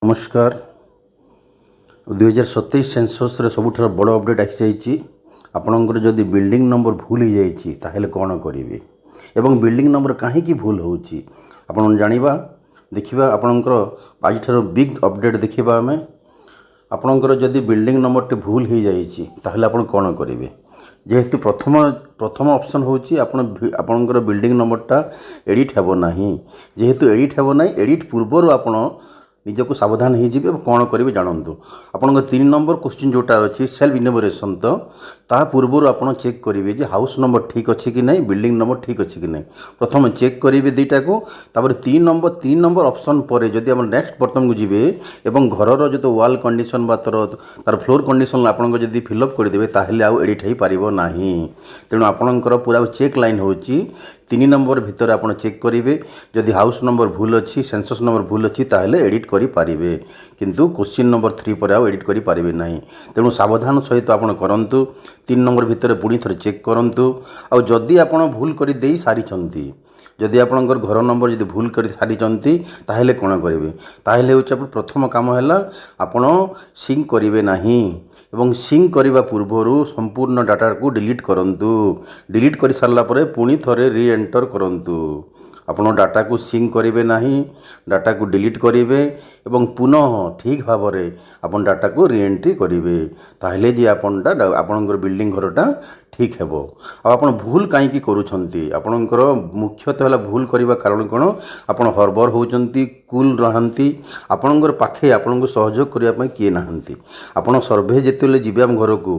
नमस्कार। 2027 सेंसस सबुठ बड़ अपडेट आसी आपणकर जदि बिल्डिंग नंबर भूल हो जाए कौन करेंगे एवं बिल्डिंग नंबर कहीं भूल होची आपण जानिबा देखिबा आपणकर आज बिग अपडेट देखिबा आमे आपणकर जदि बिल्डिंग नंबर टे भूल हो जाए आपण कौन करेंगे जेहेतु प्रथम प्रथम ऑप्शन होची आपणकर बिल्डिंग नंबरटा एडिट हेबो नाही जेहेतु एडिट हेबो नाही एडिट पूर्वर आपण निजक सावधान हो कौन करेंगे जानतु आपन 3 नंबर क्वेश्चन जोटा अच्छी सेल्फ इनोवेशन तो ता पूर्वर आप चेक करेंगे जे हाउस नंबर ठीक अच्छे कि नहीं बिल्डिंग नंबर ठीक अच्छे कि नहीं प्रथम चेक करेंगे दुईटा को तापर 3 नंबर ऑप्शन पर जदि आप नेक्स्ट बटन को जीवे एवं घर जो वाल कंडीशन बा तार फ्लोर कंडीशन आपन जब फिलअप करदे ताहले आउ एडिट हो पारिबो नाही तेणु आपणकर पूरा चेक लाइन होची 3 नंबर भितर आप चेक करेंगे जदि हाउस नंबर भूल अच्छी सेंसस नंबर भूल अच्छी ताहले एडिट करेंगे किंतु क्वेश्चन नंबर 3 पर आउ एडिट करेंगे नहीं तेणु सावधान सहित आप करूँ 3 नंबर भितर पुणी थे चेक करूँ आदि आप भूल कर दे सारी जदि आपणकर घर नंबर जब भूल कर सारी ताहले कौन करेंगे ताहले हूँ प्रथम काम है आपण सिंक करेंगे नहीं एवं सिंक करने पूर्वर संपूर्ण डाटा को डिलीट करूँ डिलीट कर सारा पर पुणी थे री एंटर करूँ आपण डाटा को सिंक करेंगे नहीं डाटा को डिलीट करेंगे एवं पुनः ठीक भाव में आपन डाटा को री एंट्री करेंगे ताहले जे आपणकर बिल्डिंग घरटा ठीक है आप भूल कहीं करूँगी आपणकर मुख्यतः है भूल करने कारण कौन आप हरबर होती कूल नहांती आपणकर पाखे आपन को सहयोग करने किए नहांती आपन सर्वे जिते जी आम घर को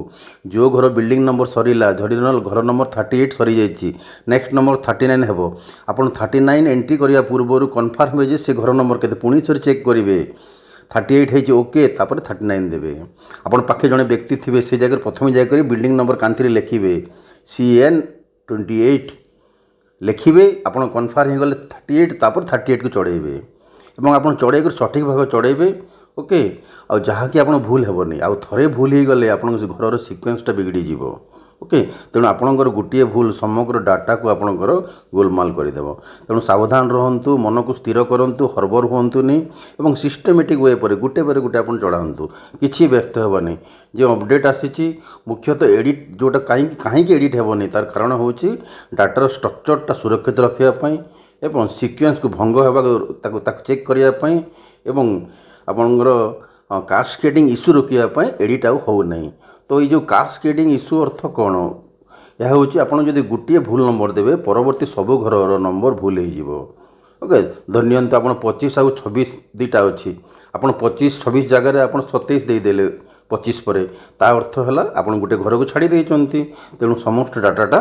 जो घर बिल्डिंग नंबर सरला धरी घर नंबर 38 सरी जाइए नेक्स्ट नंबर 39 हेबो आपन 39 एंट्री करने पूर्व कन्फर्म हुए से घर नंबर के पुणी थोड़े चेक करेंगे 38 है ओके तापर 39 देवे आपन पाखे जड़े व्यक्ति थे से जगह प्रथम जाकर बिल्डिंग नंबर कांथी लिखे CN 28 लिखे आपन कन्फर्म हो गले 38 तापर 38 को चढ़ेबे एवं आपन चढ़े सठिक भाव चढ़ेबे ओके आ जहाँ कि आपन भूल हेबनी आ थरे भूल हो गले आपन घर सिक्वेन्सटा बिगड़ी जीवो ओके तेणु आपणकर गोटे भूल समग्र डाटा को आपणकर गोलमाल करदेव तेणु सावधान रहंतु मन को स्थिर करूँ हरबर हुंतुनी एवं सिस्टेमेटिक वे पर गोटे आप चढ़ातु किसी व्यस्त हेबनी जो अपडेट आसी मुख्यतः एडिट जोटा कहीं एडिट हेबनी तार कारण होची डाटार स्ट्रक्चरटा सुरक्षित रखापी एवं सिक्वेन्स को भंग होगा चेक करने एवं आपणकर कास्केडिंग इश्यू रोकने एडिट आउ हो नहीं तो ये जो कास्केडिंग इश्यू अर्थ कौन यह हूँ आपड़ जब गोटे भूल नंबर देवे परवर्ती सब घर नंबर भूल हो ओके धन्यवाद आप 25 आउ 26 दुईटा अच्छी आप 25-26 जगार आप 27 देदेले 25 पर ता अर्थ है आप गोटे घर को छाड़ी देते तेणु समस्त डाटाटा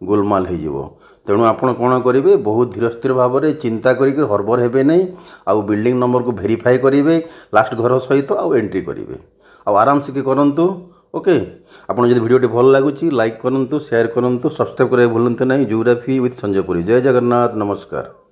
गोलमाल हो तेणु आपड़ कौन करेंगे बहुत धीर स्थिर भाव में चिंता करके हरबर हेबे नहीं आउ बिल्डिंग नंबर को वेरीफाई करेंगे लास्ट घर सहित आउ एंट्री करेंगे आराम से करूँ ओके आपन जब वीडियो भल लगुच लाइक करूँ शेयर करूँ सब्सक्राइब करें भूलते नहीं जियोग्राफी विथ संजय पुरी जय जगन्नाथ नमस्कार।